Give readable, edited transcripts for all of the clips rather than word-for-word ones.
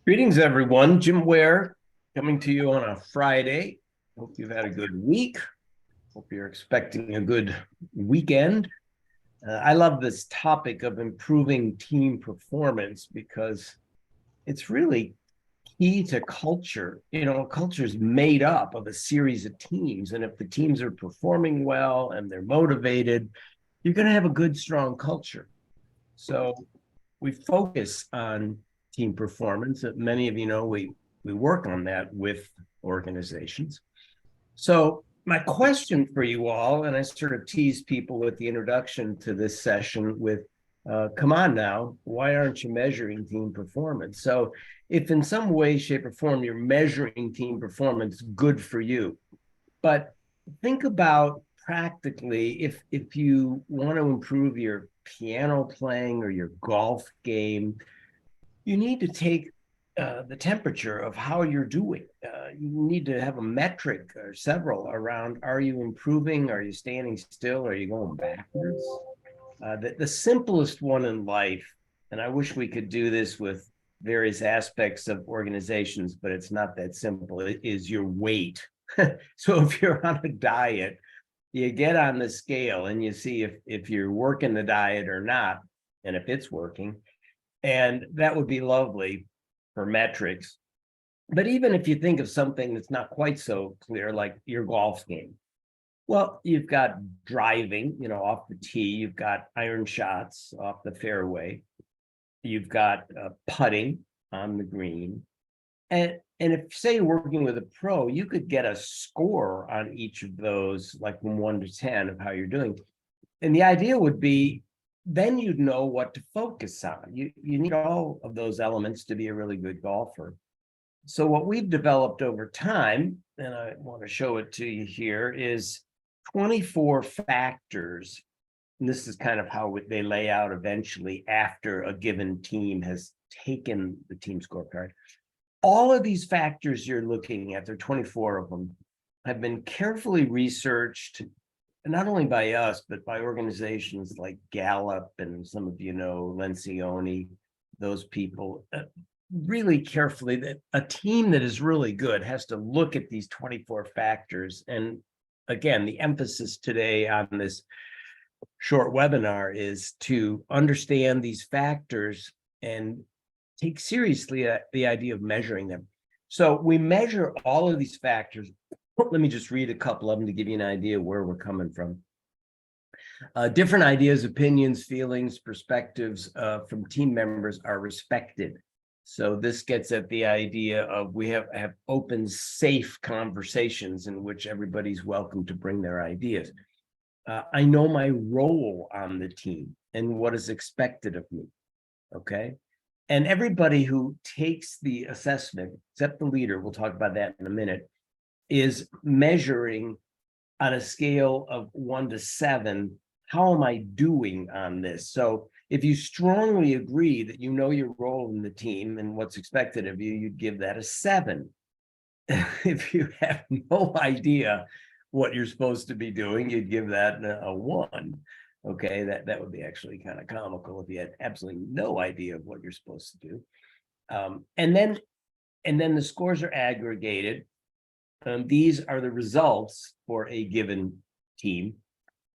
Greetings, everyone. Jim Ware coming to you on a Friday. Hope you've had a good week. Hope you're expecting a good weekend. I love this topic of improving team performance because it's really key to culture. Culture is made up of a series of teams. And if the teams are performing well and they're motivated, you're going to have a good, strong culture. So we focus on team performance. Many of you know we work on that with organizations. So my question for you all, and I sort of tease people with the introduction to this session with, come on now, why aren't you measuring team performance? So if in some way, shape, or form you're measuring team performance, good for you. But think about practically if you want to improve your piano playing or your golf game, you need to take the temperature of how you're doing. You need to have a metric or several around: are you improving? Are you standing still? Are you going backwards? The simplest one in life, and I wish we could do this with various aspects of organizations, but it's not that simple, it is your weight. So if you're on a diet, you get on the scale and you see if you're working the diet or not, and if it's working. And that would be lovely for metrics. But even if you think of something that's not quite so clear, like your golf game, well, you've got driving, off the tee, you've got iron shots off the fairway, you've got putting on the green. And if, say, you're working with a pro, you could get a score on each of those, like from 1 to 10 of how you're doing. And the idea would be then you'd know what to focus on. You need all of those elements to be a really good golfer. So what we've developed over time, and I want to show it to you here, is 24 factors. And this is kind of how they lay out eventually after a given team has taken the team scorecard. All of these factors you're looking at, there are 24 of them, have been carefully researched, not only by us, but by organizations like Gallup and some of you know, Lencioni, those people, really carefully. That a team that is really good has to look at these 24 factors. And again, the emphasis today on this short webinar is to understand these factors and take seriously the idea of measuring them. So we measure all of these factors. Let me just read a couple of them to give you an idea where we're coming from. Different ideas, opinions, feelings, perspectives from team members are respected. So this gets at the idea of we have open, safe conversations in which everybody's welcome to bring their ideas. I know my role on the team and what is expected of me, okay? And everybody who takes the assessment, except the leader, we'll talk about that in a minute, is measuring on a scale of 1 to 7, how am I doing on this? So if you strongly agree that you know your role in the team and what's expected of you, you'd give that a 7. If you have no idea what you're supposed to be doing, you'd give that a 1. Okay, that would be actually kind of comical if you had absolutely no idea of what you're supposed to do. And then the scores are aggregated. These are the results for a given team.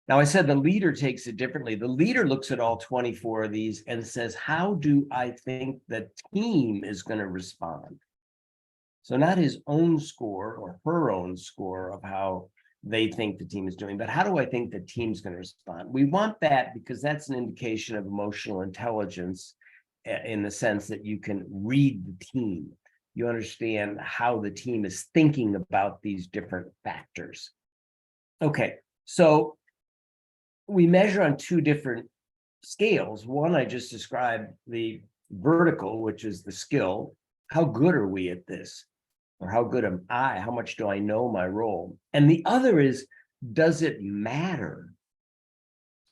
Now, I said the leader takes it differently. The leader looks at all 24 of these and says, how do I think the team is going to respond? So not his own score or her own score of how they think the team is doing, but how do I think the team's going to respond? We want that because that's an indication of emotional intelligence, in the sense that you can read the team. You understand how the team is thinking about these different factors. Okay, so we measure on 2 different scales. One I just described, the vertical, which is the skill. How good are we at this? Or how good am I? How much do I know my role? And the other is, does it matter?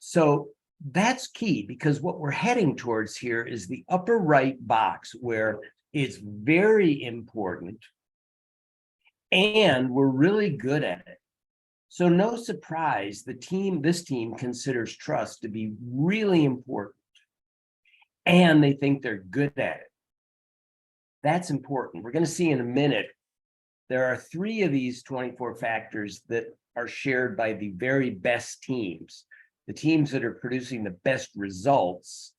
So that's key, because what we're heading towards here is the upper right box, where it's very important and we're really good at it. So no surprise, this team considers trust to be really important, and they think they're good at it. That's important. We're going to see in a minute. There are 3 of these 24 factors that are shared by the very best teams. The teams that are producing the best results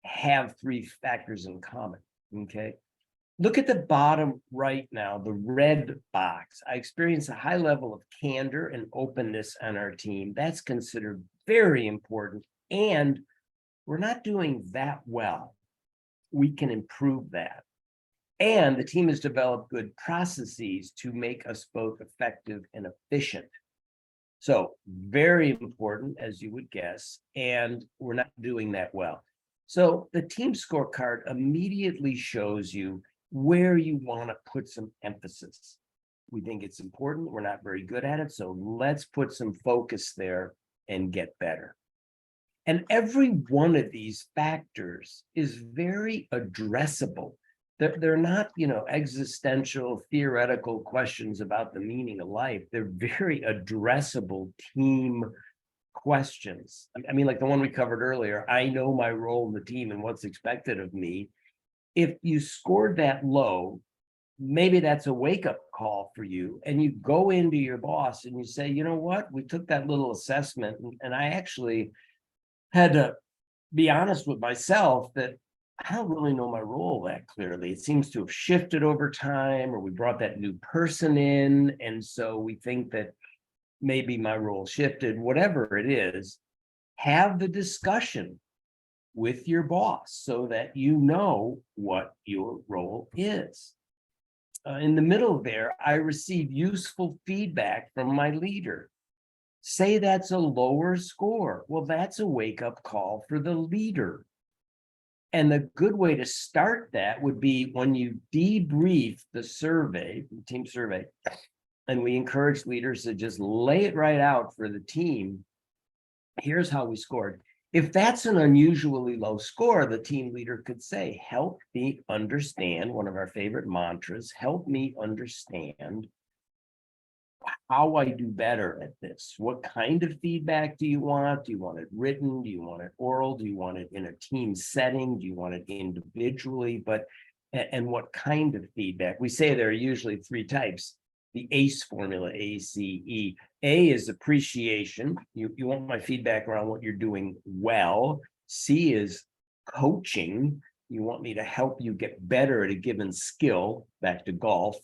have 3 factors in common. Okay. Look at the bottom right now, the red box. I experience a high level of candor and openness on our team. That's considered very important. And we're not doing that well. We can improve that. And the team has developed good processes to make us both effective and efficient. So very important, as you would guess, and we're not doing that well. So the team scorecard immediately shows you where you want to put some emphasis. We think it's important. We're not very good at it. So let's put some focus there and get better. And every one of these factors is very addressable. They're not, existential, theoretical questions about the meaning of life. They're very addressable team questions. I mean, like the one we covered earlier, I know my role in the team and what's expected of me. If you scored that low, maybe that's a wake-up call for you. And you go into your boss and you say, you know what, we took that little assessment and I actually had to be honest with myself that I don't really know my role that clearly. It seems to have shifted over time, or we brought that new person in. And so we think that maybe my role shifted, whatever it is, have the discussion with your boss so that you know what your role is. In the middle there, I receive useful feedback from my leader. Say that's a lower score. Well, that's a wake-up call for the leader. And the good way to start that would be when you debrief the survey, the team survey, and we encourage leaders to just lay it right out for the team. Here's how we scored. If that's an unusually low score, the team leader could say, help me understand, one of our favorite mantras, help me understand how I do better at this. What kind of feedback do you want? Do you want it written? Do you want it oral? Do you want it in a team setting? Do you want it individually? And what kind of feedback? We say there are usually 3 types. The ACE formula, ACE. A is appreciation. You want my feedback around what you're doing well. C is coaching. You want me to help you get better at a given skill. Back to golf,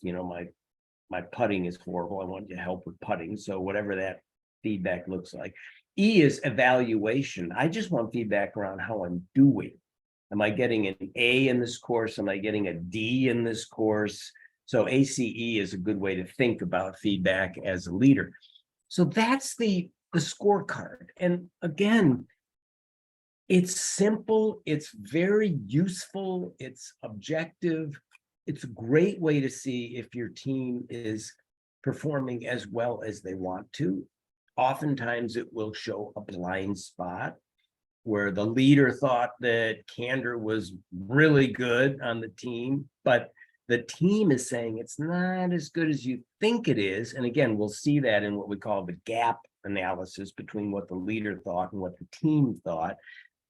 my putting is horrible. I want you to help with putting. So whatever that feedback looks like. E is evaluation. I just want feedback around how I'm doing. Am I getting an A in this course? Am I getting a D in this course? So ACE is a good way to think about feedback as a leader. So that's the scorecard. And again, it's simple, it's very useful, it's objective. It's a great way to see if your team is performing as well as they want to. Oftentimes it will show a blind spot where the leader thought that candor was really good on the team, but the team is saying it's not as good as you think it is. And again, we'll see that in what we call the gap analysis between what the leader thought and what the team thought.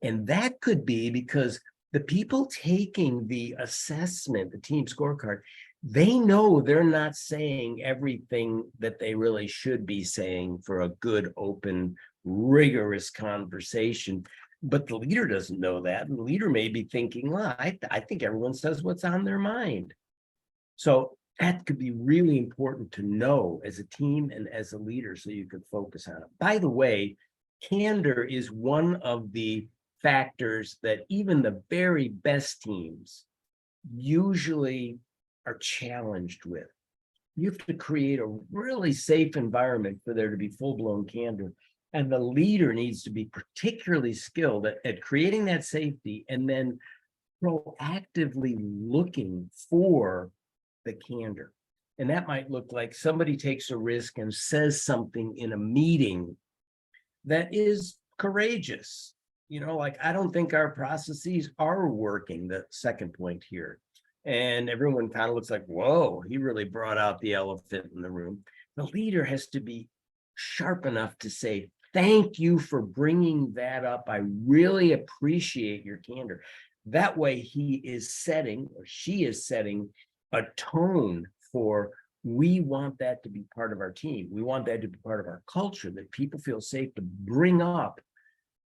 And that could be because the people taking the assessment, the team scorecard, they know they're not saying everything that they really should be saying for a good, open, rigorous conversation. But the leader doesn't know that. And the leader may be thinking, well, I think everyone says what's on their mind. So that could be really important to know as a team and as a leader so you could focus on it. By the way, candor is one of the factors that even the very best teams usually are challenged with. You have to create a really safe environment for there to be full-blown candor. And the leader needs to be particularly skilled at creating that safety and then proactively looking for the candor. And that might look like somebody takes a risk and says something in a meeting that is courageous. Like, I don't think our processes are working, the second point here. And everyone kind of looks like, whoa, he really brought out the elephant in the room. The leader has to be sharp enough to say, thank you for bringing that up. I really appreciate your candor. That way he is setting, or she is setting, a tone for, we want that to be part of our team. We want that to be part of our culture, that people feel safe to bring up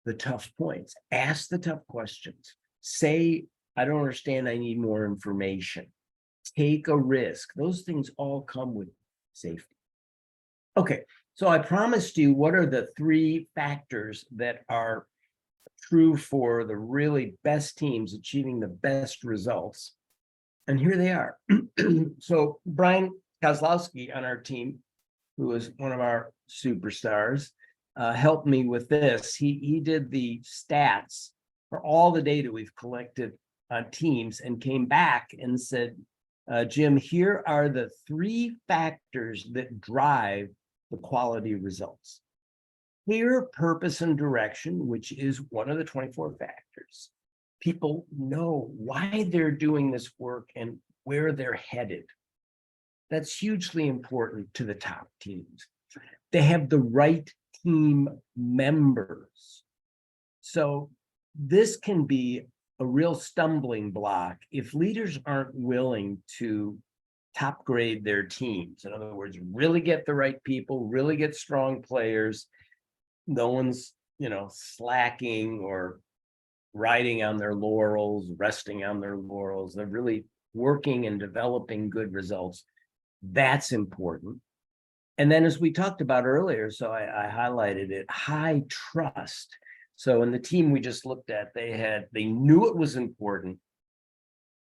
the tough points, ask the tough questions, say, I don't understand, I need more information, take a risk. Those things all come with safety. Okay, so I promised you what are the 3 factors that are true for the really best teams achieving the best results. And here they are. So Brian Kozlowski on our team, who is one of our superstars, helped me with this. He did the stats for all the data we've collected on teams and came back and said, Jim, here are the 3 factors that drive the quality results. Clear purpose and direction, which is one of the 24 factors. People know why they're doing this work and where they're headed. That's hugely important to the top teams. They have the right team members. So this can be a real stumbling block if leaders aren't willing to top grade their teams. In other words, really get the right people, really get strong players. No one's, slacking or riding on their laurels, resting on their laurels. They're really working and developing good results. That's important. And then, as we talked about earlier, so I highlighted it, high trust. So in the team we just looked at, they knew it was important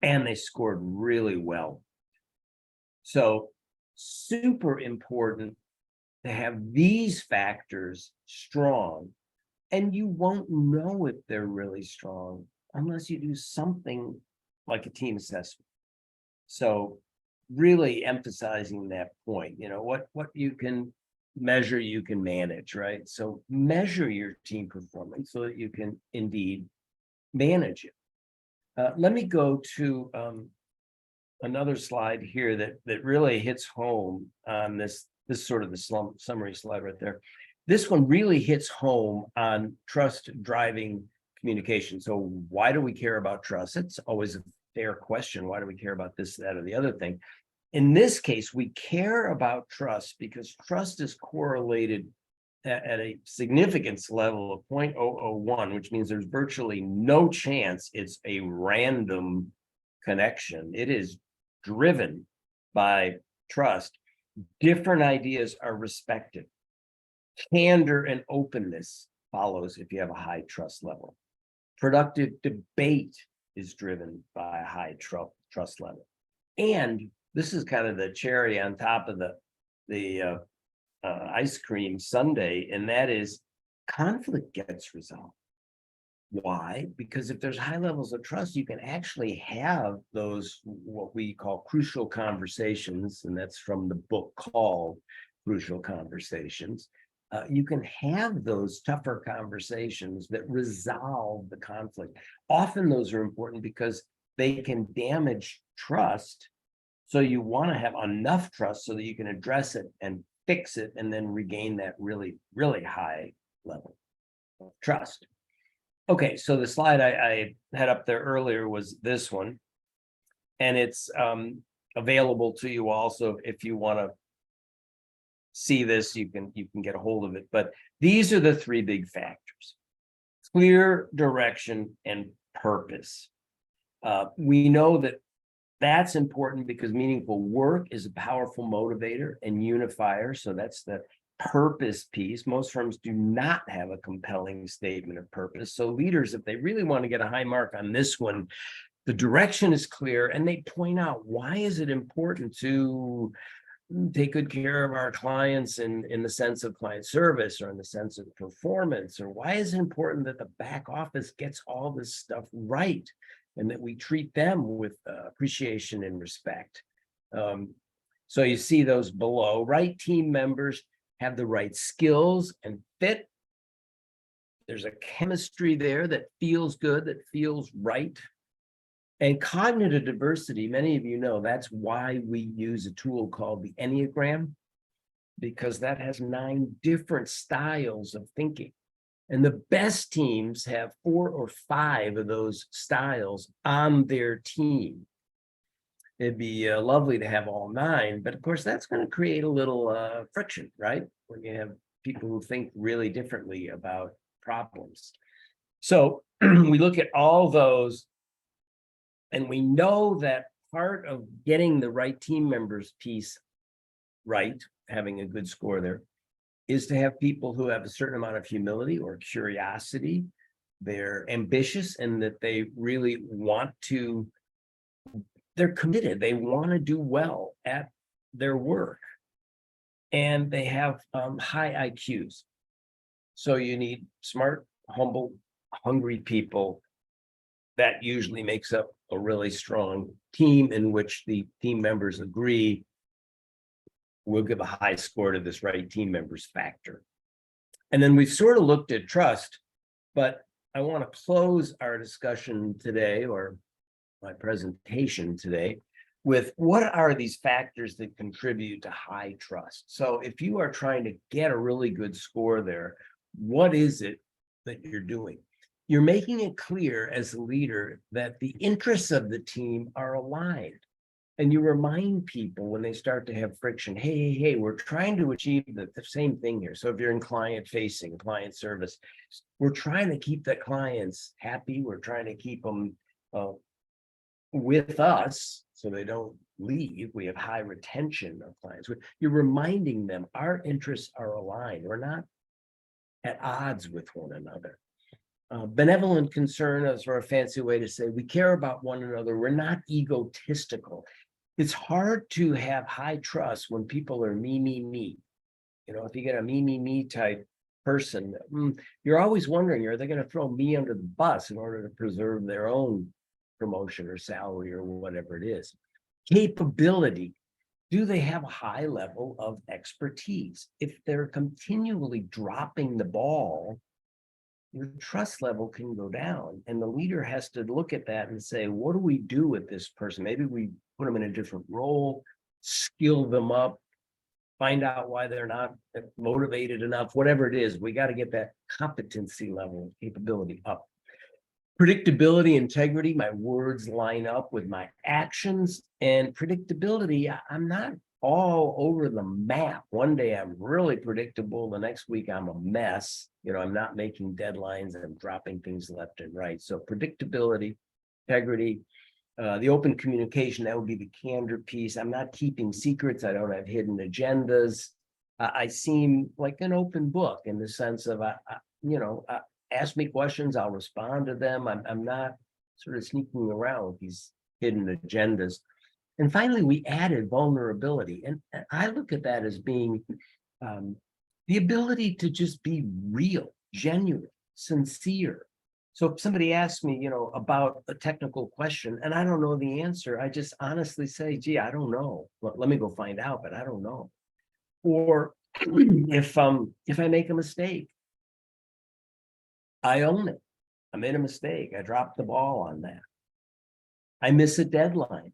and they scored really well. So super important to have these factors strong, and you won't know if they're really strong unless you do something like a team assessment. So really emphasizing that point, what you can measure, you can manage, right? So measure your team performance so that you can indeed manage it. Let me go to another slide here that really hits home on this sort of the summary slide right there. This one really hits home on trust driving communication. So why do we care about trust? It's always a fair question. Why do we care about this, that, or the other thing? In this case, we care about trust because trust is correlated at a significance level of 0.001, which means there's virtually no chance it's a random connection. It is driven by trust. Different ideas are respected. Candor and openness follows if you have a high trust level. Productive debate is driven by a high trust level. And this is kind of the cherry on top of the ice cream sundae, and that is conflict gets resolved. Why? Because if there's high levels of trust, you can actually have those, what we call crucial conversations, and that's from the book called Crucial Conversations. You can have those tougher conversations that resolve the conflict. Often those are important because they can damage trust. So you want to have enough trust so that you can address it and fix it and then regain that really, really high level of trust. Okay, so the slide I had up there earlier was this one, and it's available to you also. If you want to see this, you can get a hold of it. But these are the 3 big factors: clear direction and purpose. We know that that's important because meaningful work is a powerful motivator and unifier. So that's the purpose piece. Most firms do not have a compelling statement of purpose. So leaders, if they really want to get a high mark on this one, the direction is clear and they point out, why is it important to take good care of our clients in the sense of client service or in the sense of performance? Or why is it important that the back office gets all this stuff right and that we treat them with appreciation and respect? So you see those below. Right team members have the right skills and fit. There's a chemistry there that feels good, that feels right. And cognitive diversity, many of you know, that's why we use a tool called the Enneagram, because that has 9 different styles of thinking. And the best teams have 4 or 5 of those styles on their team. It'd be lovely to have all 9, but of course, that's going to create a little friction, right? When you have people who think really differently about problems. So we look at all those, and we know that part of getting the right team members piece right, having a good score there, is to have people who have a certain amount of humility or curiosity. They're ambitious and that they really want to, they're committed. They want to do well at their work. And they have high IQs. So you need smart, humble, hungry people. That usually makes up a really strong team in which the team members agree we'll give a high score to this right team members factor. And then we've sort of looked at trust, but I want to close our discussion today, or my presentation today, with what are these factors that contribute to high trust? So if you are trying to get a really good score there, what is it that you're doing? You're making it clear as a leader that the interests of the team are aligned. And you remind people when they start to have friction, hey, we're trying to achieve the same thing here. So if you're in client facing, client service, we're trying to keep the clients happy. We're trying to keep them with us so they don't leave. We have high retention of clients. You're reminding them our interests are aligned. We're not at odds with one another. Benevolent concern is for a fancy way to say we care about one another. We're not egotistical. It's hard to have high trust when people are me. If you get a me type person, you're always wondering, are they going to throw me under the bus in order to preserve their own promotion or salary or whatever it is? Capability. Do they have a high level of expertise? If they're continually dropping the ball, your trust level can go down, and the leader has to look at that and say, what do we do with this person? Maybe we put them in a different role, skill them up, find out why they're not motivated enough, whatever it is. We got to get that competency level, capability up. Predictability, integrity, my words line up with my actions. And predictability, I'm not all over the map. One day I'm really predictable, the next week I'm a mess. I'm not making deadlines, I'm dropping things left and right. So predictability, integrity, the open communication, that would be the candor piece. I'm not keeping secrets. I don't have hidden agendas. I seem like an open book in the sense of, ask me questions, I'll respond to them. I'm not sort of sneaking around with these hidden agendas. And finally, we added vulnerability. And I look at that as being the ability to just be real, genuine, sincere. So if somebody asks me, about a technical question and I don't know the answer, I just honestly say, gee, I don't know. Let me go find out, but I don't know. Or if I make a mistake, I own it. I made a mistake. I dropped the ball on that. I miss a deadline.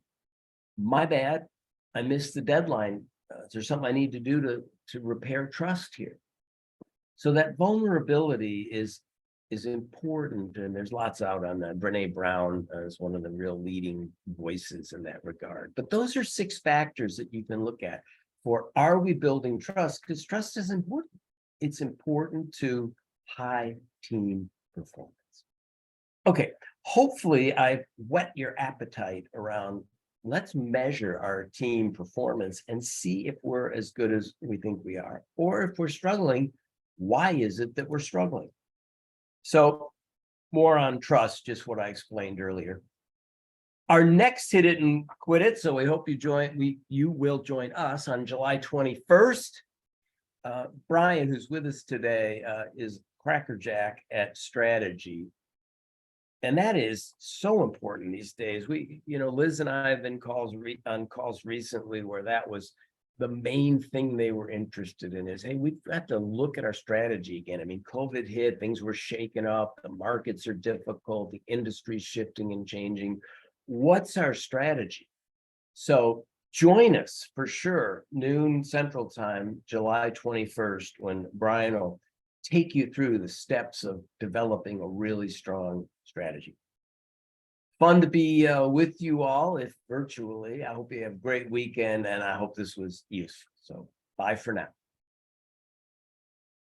My bad. I missed the deadline. Is there something I need to do to repair trust here? So that vulnerability is important, and there's lots out on that. Brene Brown is one of the real leading voices in that regard. But those are 6 factors that you can look at for, are we building trust? Because trust is important. It's important to high team performance. Okay, hopefully I've whet your appetite around, let's measure our team performance and see if we're as good as we think we are. Or if we're struggling, why is it that we're struggling? So more on trust, just what I explained earlier. Our next Hit It and Quit It, so we hope you will join us on July 21st. Brian, who's with us today, is crackerjack at strategy. And that is so important these days. Liz and I have been on calls recently where that was the main thing they were interested in is, hey, we've got to look at our strategy again. I mean, COVID hit, things were shaken up, the markets are difficult, the industry's shifting and changing. What's our strategy? So join us for sure, noon Central Time, July 21st, when Brian will take you through the steps of developing a really strong strategy. Fun to be with you all, if virtually. I hope you have a great weekend, and I hope this was useful. So bye for now.